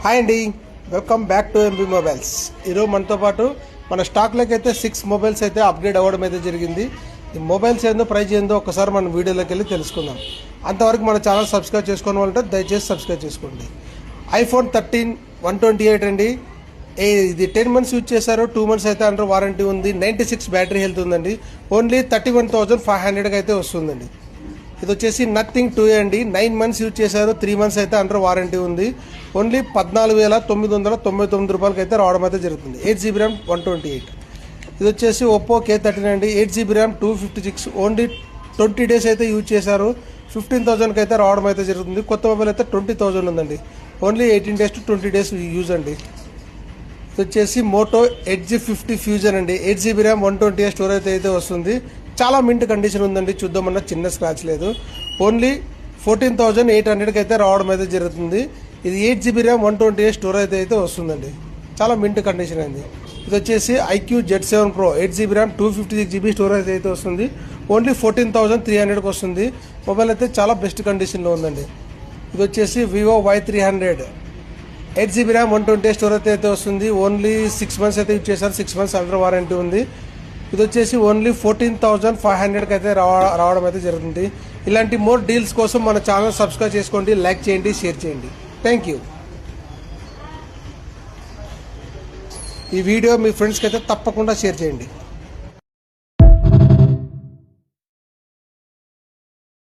Hi అండి, welcome back to MB mobiles. ఈరోజు మనతో పాటు మన స్టాక్లోకి అయితే 6 మొబైల్స్ అయితే అప్గ్రేడ్ అవ్వడం అయితే జరిగింది. ఈ మొబైల్స్ ఏందో ప్రైస్ ఏందో ఒకసారి మన వీడియోలోకి వెళ్ళి తెలుసుకుందాం. అంతవరకు మన ఛానల్ సబ్స్క్రైబ్ చేసుకోని వాళ్ళంటే దయచేసి సబ్స్క్రైబ్ చేసుకోండి. ఐఫోన్ 13 128 అండి. ఇది 10 months యూజ్ చేశారు, 2 months అయితే అండర్ వారంటీ ఉంది. 96 బ్యాటరీ హెల్త్ ఉందండి. ఓన్లీ 31,500కి అయితే వస్తుందండి. ఇది వచ్చేసి నథింగ్ 2 అండి. 9 months యూజ్ చేశారు, 3 months అయితే అండర్ వారంటీ ఉంది. ఓన్లీ 14,999 రూపాయలకి అయితే రావడం అయితే జరుగుతుంది. 8GB RAM 128. ఇది వచ్చేసి ఒప్పో K13 అండి. 8GB RAM 256. ఓన్లీ 20 days అయితే యూజ్ చేశారు, 15,000కి అయితే రావడం అయితే జరుగుతుంది. కొత్త మొబైల్ అయితే 20,000 ఉందండి. Only 18 days to 20 days use అండి. ఇది వచ్చేసి మోటో ఎడ్జ్ 50 ఫ్యూజన్ అండి. 8GB ర్యామ్ 128 స్టోరేజ్ అయితే వస్తుంది. చాలా మింట్ కండిషన్ ఉందండి, చూద్దామన్నా చిన్న స్క్రాచ్ లేదు. ఓన్లీ 14,800కి అయితే రావడం అయితే జరుగుతుంది. ఇది 8GB ర్యామ్ 128 స్టోరేజ్ అయితే వస్తుందండి. చాలా మింట్ కండిషన్ అయింది. ఇది వచ్చేసి IQ Z7 Pro 8GB RAM 256GB storage అయితే వస్తుంది. ఓన్లీ 14,300కి వస్తుంది. మొబైల్ అయితే చాలా బెస్ట్ కండిషన్లో ఉందండి. ఇది వచ్చేసి Vivo Y300 8GB RAM 128 storage అయితే వస్తుంది. ఓన్లీ 6 months అయితే యూజ్ చేశారు, 6 months అండర్ వారంటీ ఉంది. ఇది వచ్చేసి ఓన్లీ 14,500కి అయితే రావడం అయితే జరుగుతుంది. ఇలాంటి మోర్ డీల్స్ కోసం మన ఛానల్ సబ్స్క్రైబ్ చేసుకోండి, లైక్ చేయండి, షేర్ చేయండి. Thank you. ఈ వీడియో మీ ఫ్రెండ్స్కి అయితే తప్పకుండా షేర్ చేయండి.